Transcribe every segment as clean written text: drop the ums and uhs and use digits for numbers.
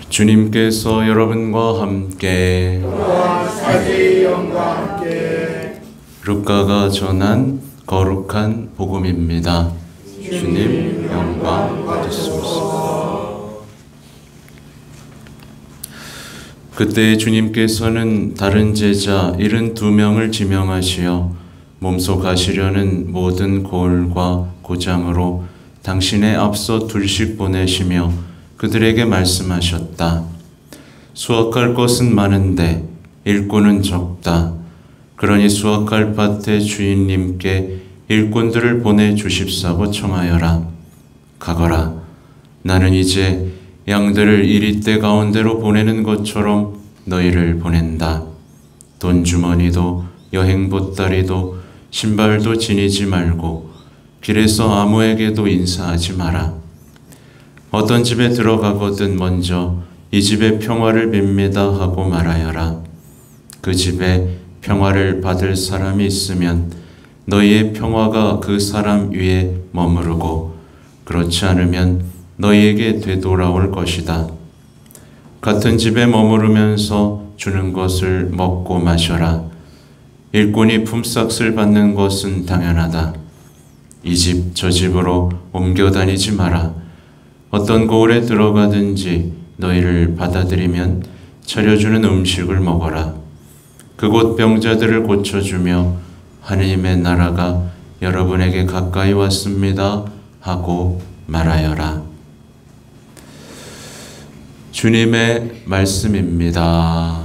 주님께서 여러분과 함께 또한 사제의 영과 함께 루카가 전한 거룩한 복음입니다. 주님 영광 받으소서. 그때 주님께서는 다른 제자 72명을 지명하시어 몸소 가시려는 모든 고을과 고장으로 당신의 앞서 둘씩 보내시며 그들에게 말씀하셨다. 수확할 것은 많은데 일꾼은 적다. 그러니 수확할 밭의 주인님께 일꾼들을 보내주십사고 청하여라. 가거라. 나는 이제 양들을 이리떼 가운데로 보내는 것처럼 너희를 보낸다. 돈 주머니도 여행 보따리도 신발도 지니지 말고 길에서 아무에게도 인사하지 마라. 어떤 집에 들어가거든 먼저 이 집에 평화를 빕니다 하고 말하여라. 그 집에 평화를 받을 사람이 있으면 너희의 평화가 그 사람 위에 머무르고 그렇지 않으면 너희에게 되돌아올 것이다. 같은 집에 머무르면서 주는 것을 먹고 마셔라. 일꾼이 품삯을 받는 것은 당연하다. 이 집 저 집으로 옮겨 다니지 마라. 어떤 고을에 들어가든지 너희를 받아들이면 차려주는 음식을 먹어라. 그곳 병자들을 고쳐주며 하느님의 나라가 여러분에게 가까이 왔습니다 하고 말하여라. 주님의 말씀입니다.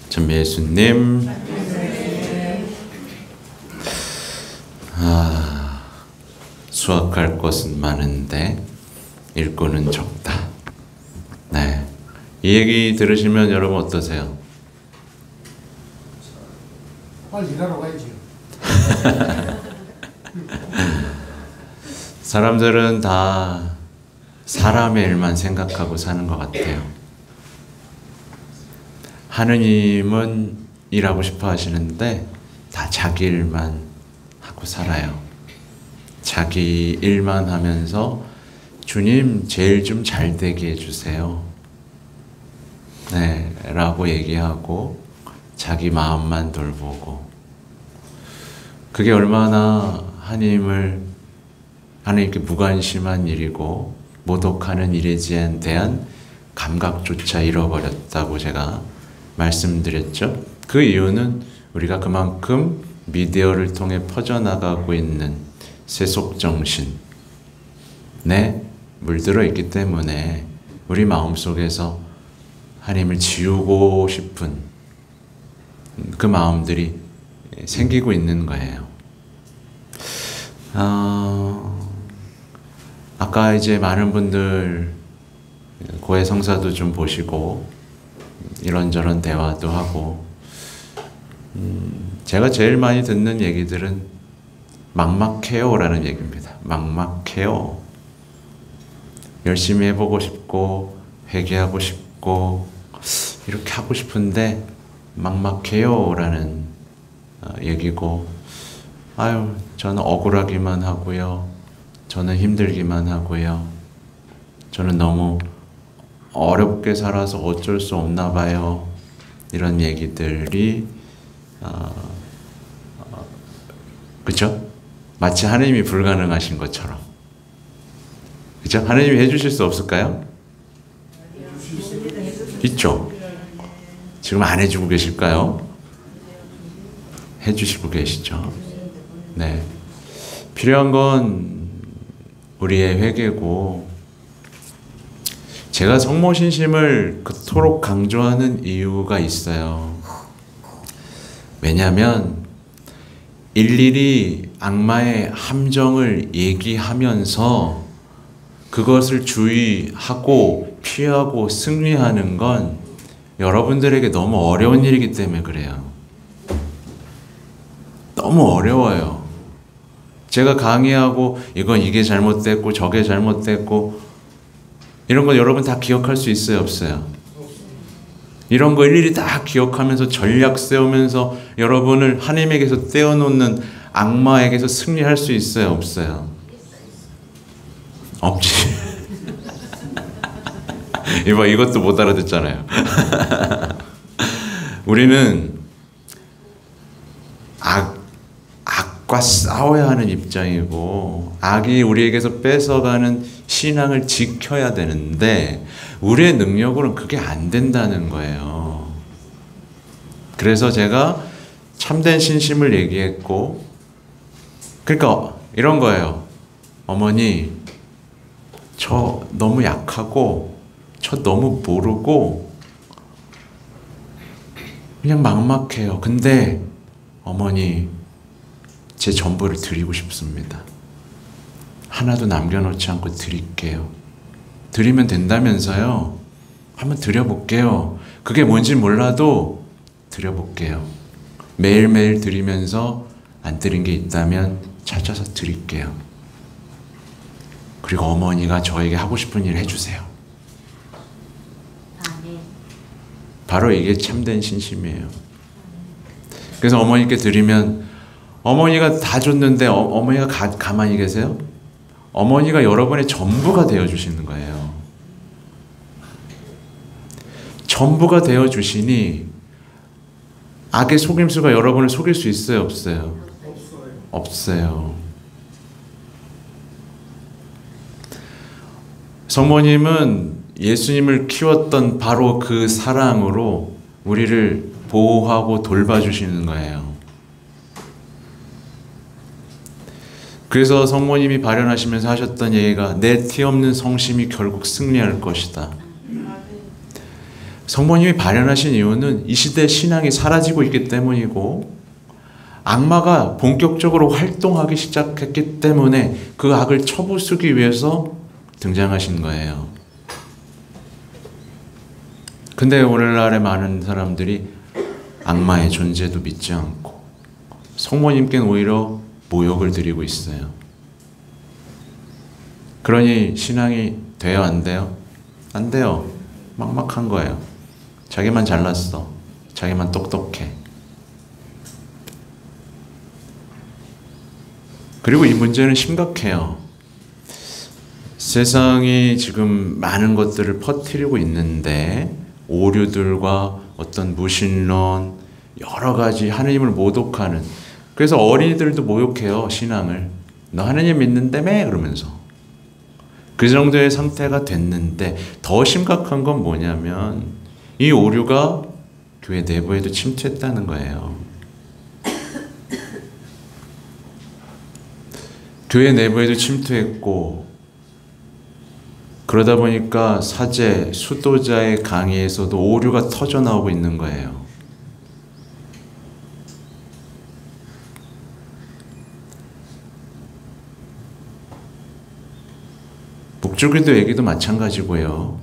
전 예수님. 수확할 것은 많은데 일꾼은 적다. 네, 이 얘기 들으시면 여러분 어떠세요? 빨리 일하러 가야지요. 사람들은 다 사람의 일만 생각하고 사는 것 같아요. 하느님은 일하고 싶어 하시는데 다 자기 일만 하고 살아요. 자기 일만 하면서 주님 제일 좀 잘 되게 해주세요. 네, 라고 얘기하고 자기 마음만 돌보고, 그게 얼마나 하나님께 무관심한 일이고 모독하는 일에 대한 감각조차 잃어버렸다고 제가 말씀드렸죠. 그 이유는 우리가 그만큼 미디어를 통해 퍼져나가고 있는 세속정신에 물들어 있기 때문에 우리 마음속에서 하나님을 지우고 싶은 그 마음들이 생기고 있는 거예요. 아까 이제 많은 분들 고해 성사도 좀 보시고 이런저런 대화도 하고, 제가 제일 많이 듣는 얘기들은 막막해요 라는 얘기입니다. 막막해요. 열심히 해보고 싶고 회개하고 싶고 이렇게 하고 싶은데 막막해요 라는 얘기고, 저는 억울하기만 하고요, 저는 힘들기만 하고요, 저는 너무 어렵게 살아서 어쩔 수 없나 봐요, 이런 얘기들이 그쵸? 마치 하나님이 불가능하신 것처럼. 그쵸? 하나님이 해주실 수 없을까요? 있죠? 지금 안 해주고 계실까요? 해주시고 계시죠? 네. 필요한 건 우리의 회개고, 제가 성모신심을 그토록 강조하는 이유가 있어요. 왜냐하면 일일이 악마의 함정을 얘기하면서 그것을 주의하고 피하고 승리하는 건 여러분들에게 너무 어려운 일이기 때문에 그래요. 너무 어려워요. 제가 강의하고 이게 잘못됐고 저게 잘못됐고 이런 거 여러분 다 기억할 수 있어요, 없어요? 이런 거 일일이 다 기억하면서 전략 세우면서 여러분을 하나님에게서 떼어놓는 악마에게서 승리할 수 있어요, 없어요? 없지. 이것도 못 알아듣잖아요. 우리는 악과 싸워야 하는 입장이고, 악이 우리에게서 뺏어가는 신앙을 지켜야 되는데, 우리의 능력으로는 그게 안 된다는 거예요. 그래서 제가 참된 신심을 얘기했고, 그러니까 이런 거예요. 어머니, 저 너무 약하고, 저 너무 모르고, 그냥 막막해요. 근데 어머니, 제 전부를 드리고 싶습니다. 하나도 남겨놓지 않고 드릴게요. 드리면 된다면서요. 한번 드려볼게요. 그게 뭔지 몰라도 드려볼게요. 매일매일 드리면서 안 드린 게 있다면 찾아서 드릴게요. 그리고 어머니가 저에게 하고 싶은 일 해주세요. 바로 이게 참된 신심이에요. 그래서 어머니께 드리면, 어머니가 다 줬는데 어머니가 가만히 계세요? 어머니가 여러분의 전부가 되어주시는 거예요. 전부가 되어주시니 악의 속임수가 여러분을 속일 수 있어요, 없어요? 없어요. 성모님은 예수님을 키웠던 바로 그 사랑으로 우리를 보호하고 돌봐주시는 거예요. 그래서 성모님이 발현하시면서 하셨던 얘기가, 내 티 없는 성심이 결국 승리할 것이다. 성모님이 발현하신 이유는 이 시대 신앙이 사라지고 있기 때문이고, 악마가 본격적으로 활동하기 시작했기 때문에 그 악을 쳐부수기 위해서 등장하신 거예요. 근데 오늘날의 많은 사람들이 악마의 존재도 믿지 않고 성모님께는 오히려 모욕을 드리고 있어요. 그러니 신앙이 돼요, 안 돼요? 안 돼요. 막막한 거예요. 자기만 잘났어. 자기만 똑똑해. 그리고 이 문제는 심각해요. 세상이 지금 많은 것들을 퍼뜨리고 있는데, 오류들과 어떤 무신론, 여러 가지 하느님을 모독하는, 그래서 어린이들도 모욕해요, 신앙을. 너 하느님 믿는다며? 그러면서. 그 정도의 상태가 됐는데, 더 심각한 건 뭐냐면 이 오류가 교회 내부에도 침투했다는 거예요. 교회 내부에도 침투했고, 그러다 보니까 사제, 수도자의 강의에서도 오류가 터져 나오고 있는 거예요. 목줄기도 얘기도 마찬가지고요.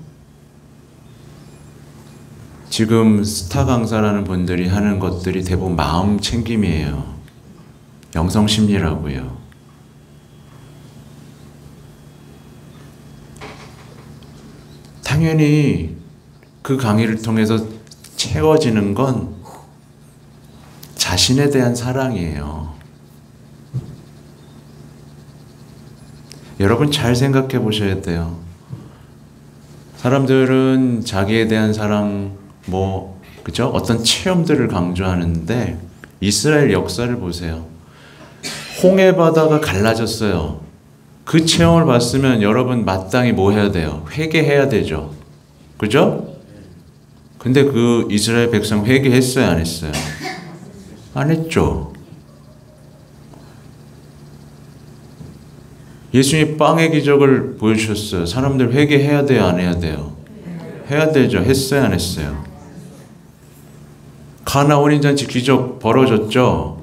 지금 스타 강사라는 분들이 하는 것들이 대부분 마음 챙김이에요. 영성심리라고요. 당연히 그 강의를 통해서 채워지는 건 자신에 대한 사랑이에요. 여러분 잘 생각해 보셔야 돼요. 사람들은 자기에 대한 사랑, 그죠? 어떤 체험들을 강조하는데, 이스라엘 역사를 보세요. 홍해 바다가 갈라졌어요. 그 체험을 봤으면 여러분 마땅히 뭐 해야 돼요? 회개해야 되죠. 그죠? 근데 그 이스라엘 백성 회개했어요, 안 했어요? 안 했죠. 예수님이 빵의 기적을 보여주셨어요. 사람들 회개해야 돼요, 안 해야 돼요? 해야 되죠. 했어요, 안 했어요? 가나 혼인잔치 기적 벌어졌죠.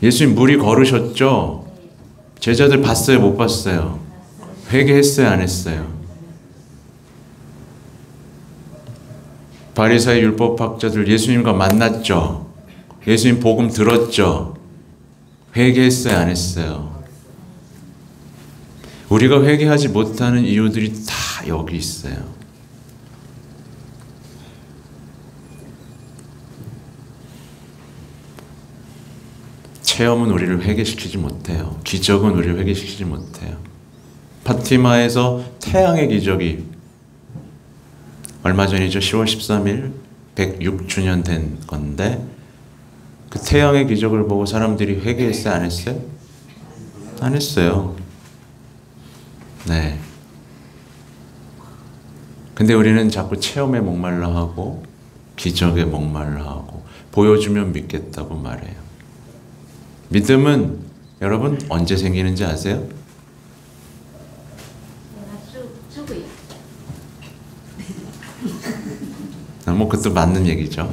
예수님 물이 걸으셨죠. 제자들 봤어요, 못 봤어요? 회개했어요, 안 했어요? 바리사의 율법학자들 예수님과 만났죠. 예수님 복음 들었죠. 회개했어요, 안 했어요? 우리가 회개하지 못하는 이유들이 다 여기 있어요. 체험은 우리를 회개시키지 못해요. 기적은 우리를 회개시키지 못해요. 파티마에서 태양의 기적이 얼마 전이죠. 10월 13일 106주년 된 건데 그 태양의 기적을 보고 사람들이 회개했어요? 안 했어요? 안 했어요. 네. 근데 우리는 자꾸 체험에 목말라 하고 기적에 목말라 하고 보여주면 믿겠다고 말해요. 믿음은 여러분 언제 생기는지 아세요? 뭐 그것도 맞는 얘기죠.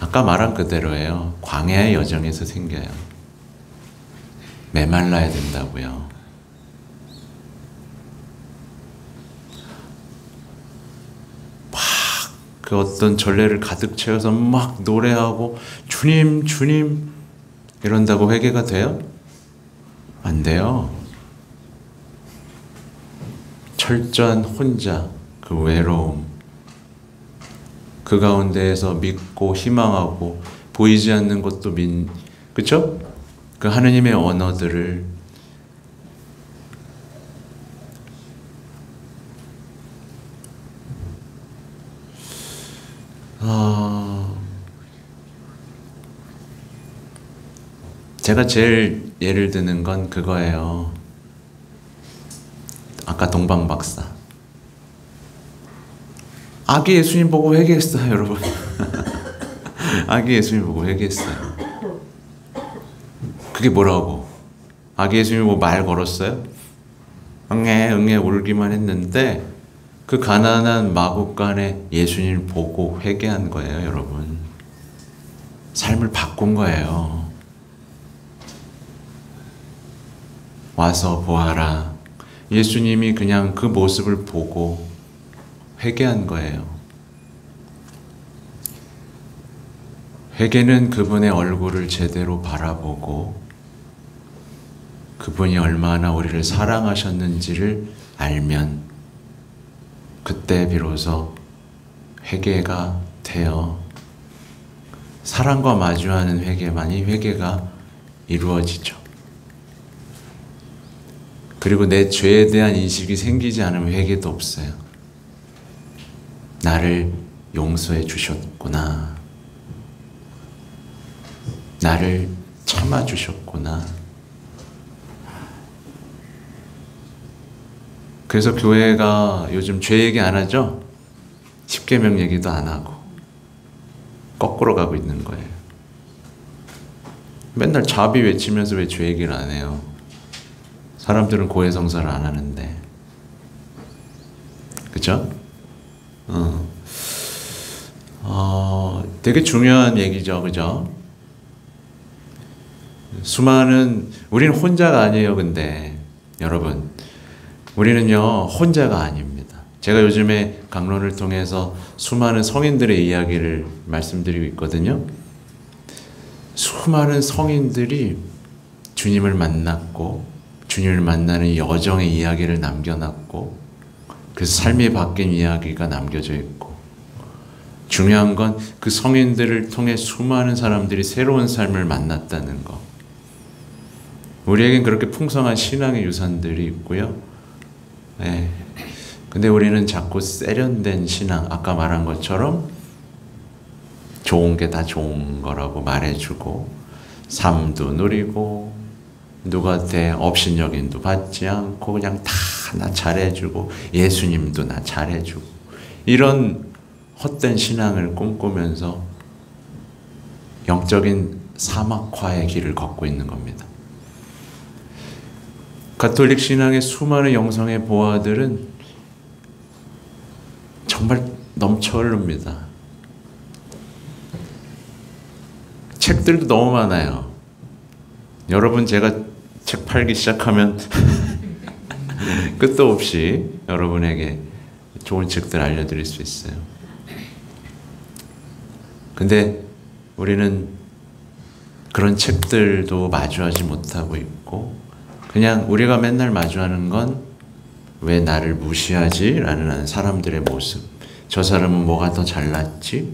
아까 말한 그대로예요. 광야의 여정에서 생겨요. 메말라야 된다고요. 막 그 어떤 전례를 가득 채워서 막 노래하고 주님 주님 이런다고 회개가 돼요? 안 돼요. 철저한 혼자 그 외로움 그 가운데에서 믿고 희망하고 보이지 않는 것도 그쵸? 그 하느님의 언어들을 제가 제일 예를 드는 건 그거예요. 아까 동방 박사 아기 예수님 보고 회개했어요, 여러분. 아기 예수님 보고 회개했어요. 그게 뭐라고? 아기 예수님 보고 말 걸었어요? 응애 응애 울기만 했는데 그 가난한 마구간에 예수님 보고 회개한 거예요, 여러분. 삶을 바꾼 거예요. 와서 보아라. 예수님이 그냥 그 모습을 보고 회개한 거예요. 회개는 그분의 얼굴을 제대로 바라보고 그분이 얼마나 우리를 사랑하셨는지를 알면 그때 비로소 회개가 되어 사랑과 마주하는 회개만이 회개가 이루어지죠. 그리고 내 죄에 대한 인식이 생기지 않으면 회개도 없어요. 나를 용서해 주셨구나. 나를 참아 주셨구나. 그래서 교회가 요즘 죄 얘기 안 하죠? 십계명 얘기도 안 하고 거꾸로 가고 있는 거예요. 맨날 자비 외치면서 왜 죄 얘기를 안 해요? 사람들은 고해성사를 안 하는데. 그죠? 되게 중요한 얘기죠. 그죠? 우리는 혼자가 아니에요. 근데 여러분 우리는요 혼자가 아닙니다. 제가 요즘에 강론을 통해서 수많은 성인들의 이야기를 말씀드리고 있거든요. 수많은 성인들이 주님을 만났고 주님을 만나는 여정의 이야기를 남겨놨고 그래서 삶이 바뀐 이야기가 남겨져 있고 중요한 건 그 성인들을 통해 수많은 사람들이 새로운 삶을 만났다는 거. 우리에겐 그렇게 풍성한 신앙의 유산들이 있고요. 네. 근데 우리는 자꾸 세련된 신앙, 아까 말한 것처럼 좋은 게 다 좋은 거라고 말해주고 삶도 누리고 누구한테 업신여긴도 받지 않고 그냥 다 나 잘해주고 예수님도 나 잘해주고 이런 헛된 신앙을 꿈꾸면서 영적인 사막화의 길을 걷고 있는 겁니다. 가톨릭 신앙의 수많은 영성의 보화들은 정말 넘쳐 흐릅니다. 책들도 너무 많아요. 여러분 제가 책 팔기 시작하면 끝도 없이 여러분에게 좋은 책들 알려드릴 수 있어요. 근데 우리는 그런 책들도 마주하지 못하고 있고 그냥 우리가 맨날 마주하는 건 왜 나를 무시하지? 라는 사람들의 모습. 저 사람은 뭐가 더 잘났지?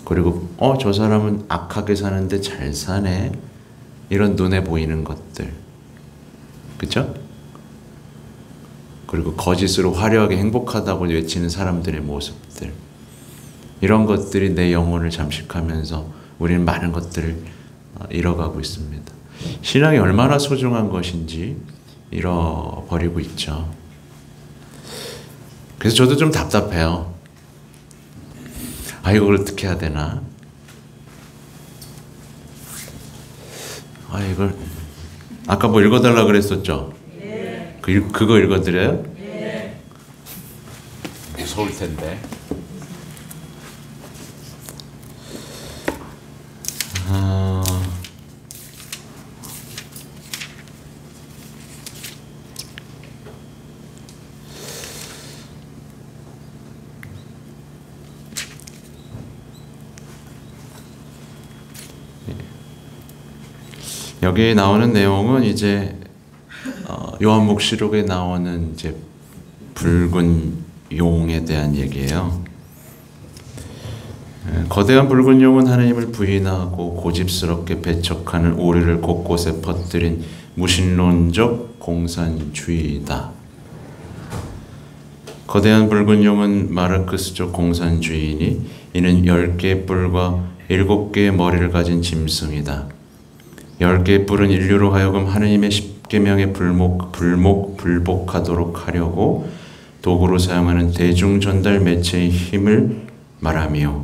그리고 저 사람은 악하게 사는데 잘 사네. 이런 눈에 보이는 것들. 그쵸? 그리고 거짓으로 화려하게 행복하다고 외치는 사람들의 모습들. 이런 것들이 내 영혼을 잠식하면서 우리는 많은 것들을 잃어가고 있습니다. 신앙이 얼마나 소중한 것인지 잃어버리고 있죠. 그래서 저도 좀 답답해요. 이걸 어떻게 해야 되나? 이걸 아까 뭐 읽어달라 그랬었죠? 네. 그거 읽어드려요? 네. 무서울 텐데. 여기 나오는 내용은 이제 요한묵시록에 나오는 이제 붉은 용에 대한 얘기예요. 거대한 붉은 용은 하나님을 부인하고 고집스럽게 배척하는 오류를 곳곳에 퍼뜨린 무신론적 공산주의다. 거대한 붉은 용은 마르크스적 공산주의이니 이는 10개의 뿔과 7개의 머리를 가진 짐승이다. 10개의 뿔은 인류로 하여금 하느님의 십계명에 불복하도록 하려고 도구로 사용하는 대중전달 매체의 힘을 말하며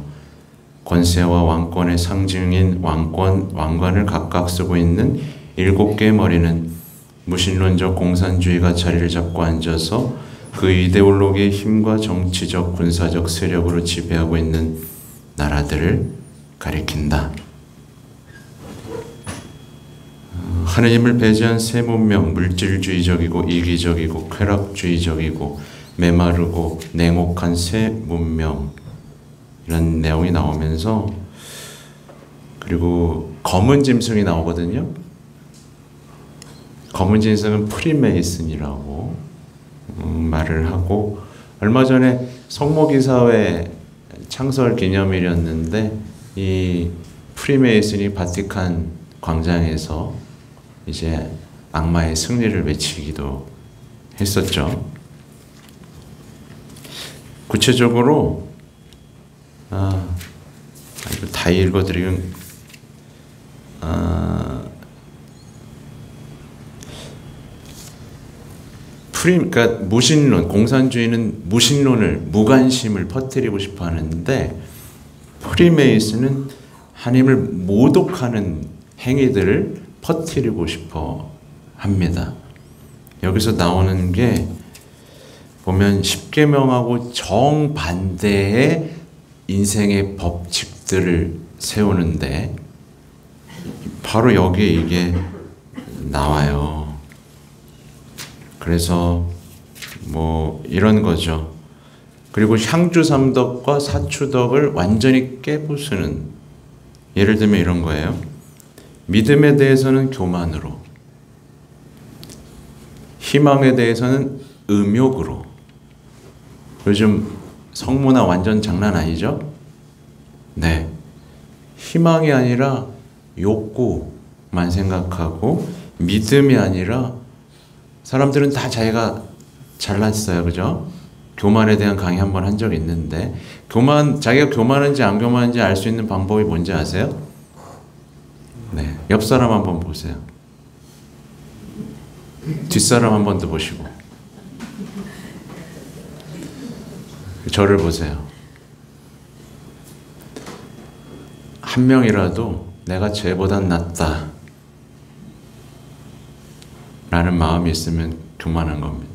권세와 왕권의 상징인 왕관을 각각 쓰고 있는 7개의 머리는 무신론적 공산주의가 자리를 잡고 앉아서 그 이데올로기의 힘과 정치적, 군사적 세력으로 지배하고 있는 나라들을 가리킨다. 하느님을 배제한 새 문명, 물질주의적이고 이기적이고 쾌락주의적이고 메마르고 냉혹한 새 문명, 이런 내용이 나오면서, 그리고 검은 짐승이 나오거든요. 검은 짐승은 프리메이슨이라고 말을 하고, 얼마 전에 성모기사회 창설 기념일이었는데 이 프리메이슨이 바티칸 광장에서 이제 악마의 승리를 외치기도 했었죠. 구체적으로 이거 다 읽어드리면 그러니까 무신론, 공산주의는 무신론을, 무관심을 퍼뜨리고 싶어 하는데 프리메이슨은 하나님을 모독하는 행위들을 퍼뜨리고 싶어 합니다. 여기서 나오는 게 보면 십계명하고 정반대의 인생의 법칙들을 세우는데 바로 여기에 이게 나와요. 그래서 뭐 이런 거죠. 그리고 향주삼덕과 사추덕을 완전히 깨부수는, 예를 들면 이런 거예요. 믿음에 대해서는 교만으로, 희망에 대해서는 음욕으로. 요즘 성문화 완전 장난 아니죠? 네. 희망이 아니라 욕구만 생각하고, 믿음이 아니라 사람들은 다 자기가 잘났어요. 그죠? 교만에 대한 강의 한번 한 적이 있는데, 자기가 교만한지 안 교만한지 알 수 있는 방법이 뭔지 아세요? 네. 옆 사람 한번 보세요. 뒷사람 한 번 더 보시고. 저를 보세요. 한 명이라도 내가 쟤보단 낫다 라는 마음이 있으면 교만한 겁니다.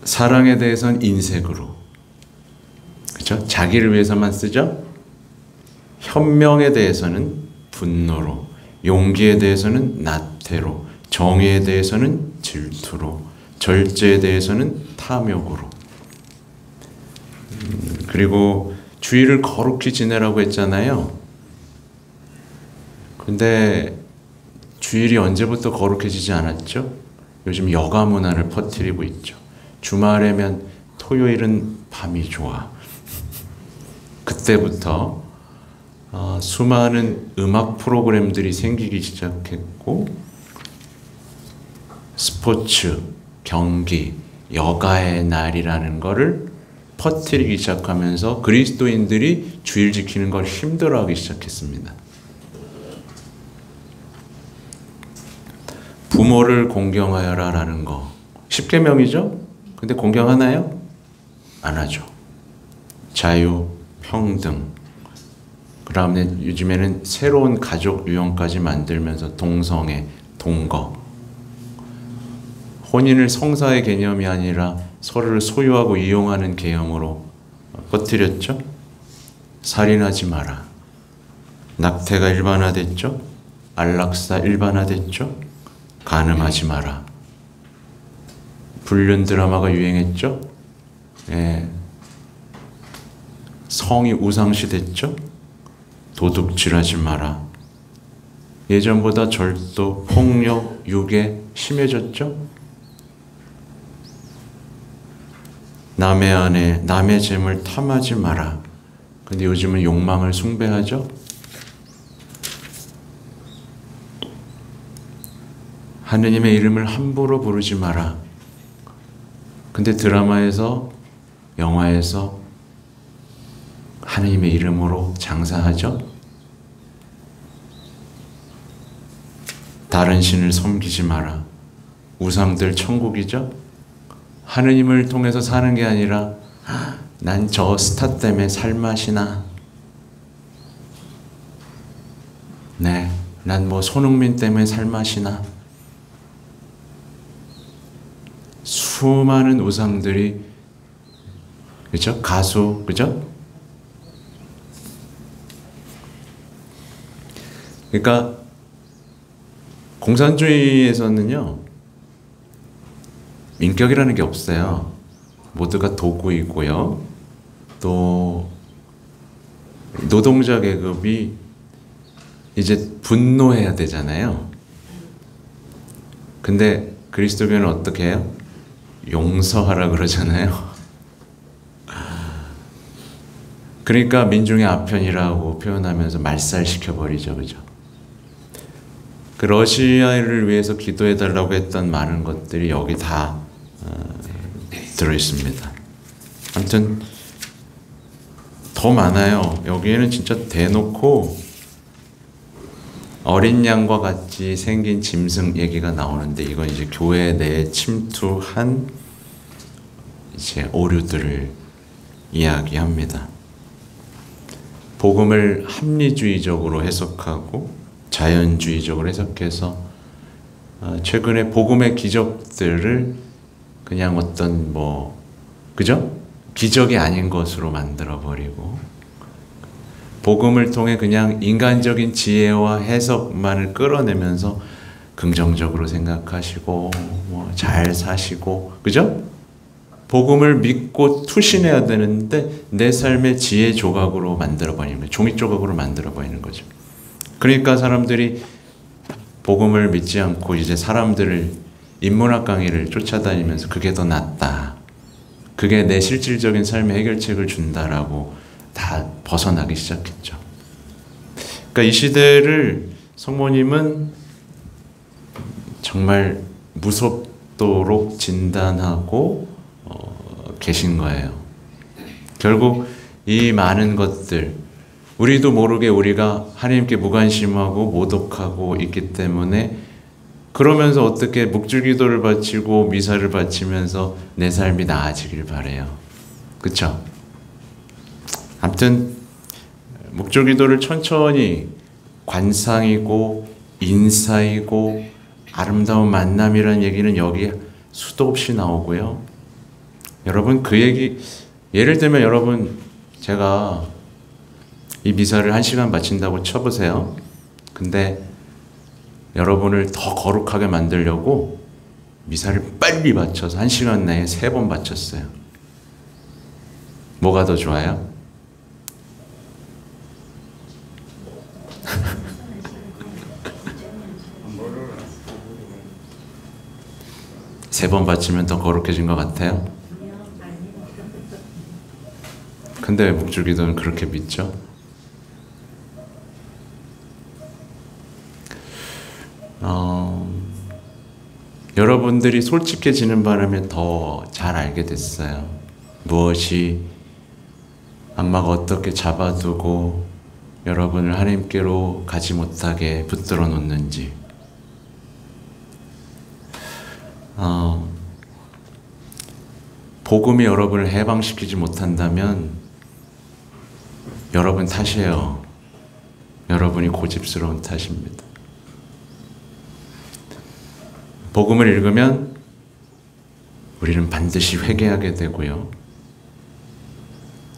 사랑에 대해서는 인색으로, 그렇죠? 자기를 위해서만 쓰죠? 현명에 대해서는 분노로, 용기에 대해서는 나태로, 정의에 대해서는 질투로, 절제에 대해서는 탐욕으로. 그리고 주의를 거룩히 지내라고 했잖아요. 근데 주일이 언제부터 거룩해지지 않았죠? 요즘 여가 문화를 퍼뜨리고 있죠. 주말에면 토요일은 밤이 좋아. 그때부터 수많은 음악 프로그램들이 생기기 시작했고, 스포츠, 경기, 여가의 날이라는 거를 퍼뜨리기 시작하면서 그리스도인들이 주일 지키는 걸 힘들어하기 시작했습니다. 부모를 공경하여라 라는 거 10계명이죠? 근데 공경하나요? 안 하죠. 자유, 평등, 그 다음에 요즘에는 새로운 가족 유형까지 만들면서 동성애, 동거, 혼인을 성사의 개념이 아니라 서로를 소유하고 이용하는 개념으로 퍼뜨렸죠. 살인하지 마라. 낙태가 일반화됐죠. 안락사 일반화됐죠. 간음하지 마라. 불륜 드라마가 유행했죠. 예. 성이 우상시 됐죠. 도둑질하지 마라. 예전보다 절도, 폭력, 유괴 심해졌죠. 남의 아내, 남의 재물 탐하지 마라. 근데 요즘은 욕망을 숭배하죠. 하느님의 이름을 함부로 부르지 마라. 근데 드라마에서, 영화에서 하느님의 이름으로 장사하죠. 다른 신을 섬기지 마라. 우상들 천국이죠. 하느님을 통해서 사는 게 아니라 난 저 스타 때문에 살맛이나, 네, 난 뭐 손흥민 때문에 살맛이나, 수많은 우상들이, 그죠? 가수, 그죠? 그러니까 공산주의에서는요, 인격이라는 게 없어요. 모두가 도구이고요. 또 노동자 계급이 이제 분노해야 되잖아요. 근데 그리스도교는 어떻게 해요? 용서하라 그러잖아요. 그러니까 민중의 아편이라고 표현하면서 말살시켜버리죠. 그죠? 그 러시아를 위해서 기도해달라고 했던 많은 것들이 여기 다 들어있습니다. 아무튼 더 많아요. 여기에는 진짜 대놓고 어린 양과 같이 생긴 짐승 얘기가 나오는데, 이건 이제 교회 내에 침투한 이제 오류들을 이야기합니다. 복음을 합리주의적으로 해석하고 자연주의적으로 해석해서 최근에 복음의 기적들을 그냥 어떤 그죠? 기적이 아닌 것으로 만들어버리고, 복음을 통해 그냥 인간적인 지혜와 해석만을 끌어내면서 긍정적으로 생각하시고 잘 사시고, 그죠? 복음을 믿고 투신해야 되는데 내 삶의 지혜 조각으로 만들어버리는 거예요. 종이 조각으로 만들어버리는 거죠. 그러니까 사람들이 복음을 믿지 않고 이제 사람들을 인문학 강의를 쫓아다니면서 그게 더 낫다, 그게 내 실질적인 삶의 해결책을 준다라고 다 벗어나기 시작했죠. 그러니까 이 시대를 성모님은 정말 무섭도록 진단하고 계신 거예요. 결국 이 많은 것들, 우리도 모르게 우리가 하나님께 무관심하고 모독하고 있기 때문에, 그러면서 어떻게 묵주기도를 바치고 미사를 바치면서 내 삶이 나아지길 바래요. 그쵸? 아무튼 묵주기도를 천천히, 관상이고 인사이고 아름다운 만남이라는 얘기는 여기 수도 없이 나오고요. 여러분 그 얘기, 예를 들면 여러분 제가 이 미사를 1시간 바친다고 쳐보세요. 근데 여러분을 더 거룩하게 만들려고 미사를 빨리 바쳐서 1시간 내에 3번 바쳤어요. 뭐가 더 좋아요? 세 번 바치면 더 거룩해진 것 같아요? 근데 묵주기도는 그렇게 믿죠? 여러분들이 솔직해지는 바람에 더 잘 알게 됐어요. 무엇이 악마가 어떻게 잡아두고 여러분을 하나님께로 가지 못하게 붙들어 놓는지. 복음이 여러분을 해방시키지 못한다면 여러분 탓이에요. 여러분이 고집스러운 탓입니다. 복음을 읽으면 우리는 반드시 회개하게 되고요.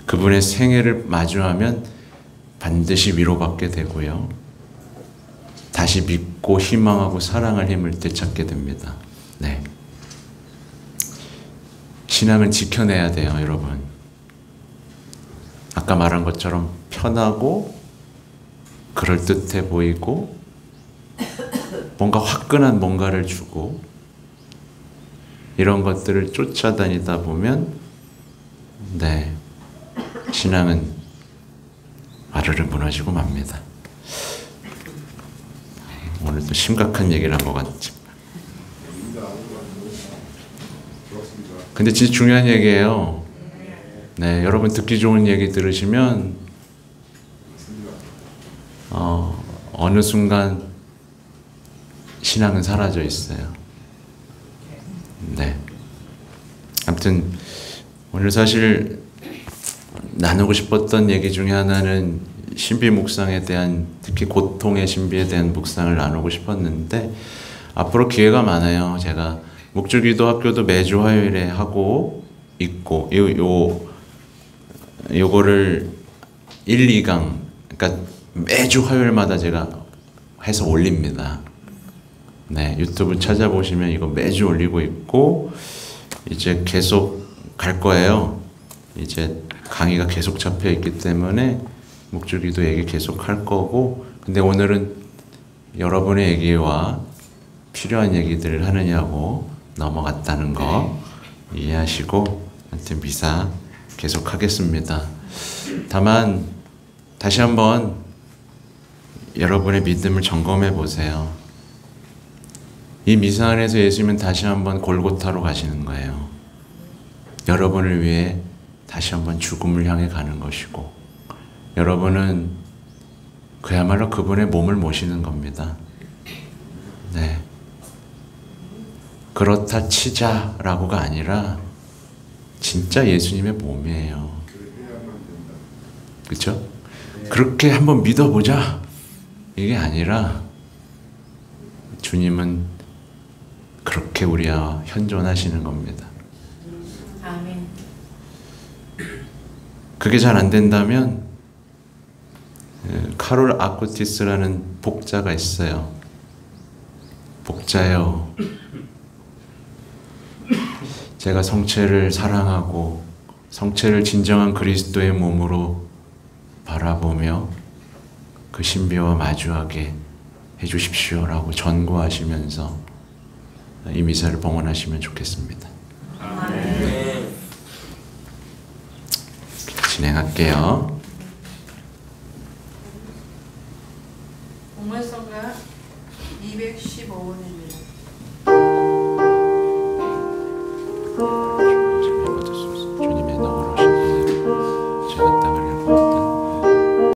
그분의 생애를 마주하면 반드시 위로받게 되고요. 다시 믿고 희망하고 사랑할 힘을 되찾게 됩니다. 네. 신앙은 지켜내야 돼요, 여러분. 아까 말한 것처럼 편하고 그럴듯해 보이고 뭔가 화끈한 뭔가를 주고 이런 것들을 쫓아다니다 보면 네, 신앙은 와르르 무너지고 맙니다. 오늘 또 심각한 얘기를 한 것 같지. 근데 진짜 중요한 얘기예요. 네, 여러분 듣기 좋은 얘기 들으시면 어느 순간 신앙은 사라져 있어요. 네. 아무튼 오늘 사실 나누고 싶었던 얘기 중에 하나는 신비 묵상에 대한, 특히 고통의 신비에 대한 묵상을 나누고 싶었는데 앞으로 기회가 많아요. 제가 묵주기도 학교도 매주 화요일에 하고 있고 요거를 1, 2강 그러니까 매주 화요일마다 제가 해서 올립니다. 네, 유튜브 찾아보시면 이거 매주 올리고 있고 이제 계속 갈 거예요. 이제 강의가 계속 잡혀 있기 때문에 묵주기도 얘기 계속 할 거고, 근데 오늘은 여러분의 얘기와 필요한 얘기들을 하느냐고 넘어갔다는 거 이해하시고 하여튼 미사 계속 하겠습니다. 다만 다시 한번 여러분의 믿음을 점검해 보세요. 이 미사 안에서 예수님은 다시 한번 골고타로 가시는 거예요. 여러분을 위해 다시 한번 죽음을 향해 가는 것이고, 여러분은 그야말로 그분의 몸을 모시는 겁니다. 네. 그렇다 치자라고가 아니라 진짜 예수님의 몸이에요. 그렇죠? 그렇게 한번 믿어보자 이게 아니라 주님은 그렇게 우리와 현존하시는 겁니다. 아멘. 그게 잘 안 된다면 카롤 아쿠티스라는 복자가 있어요. 복자요. 제가 성체를 사랑하고 성체를 진정한 그리스도의 몸으로 바라보며 그 신비와 마주하게 해주십시오라고 전구하시면서 이 미사를 봉헌하시면 좋겠습니다. 아멘. 진행할게요. 공문성가 215원입니다.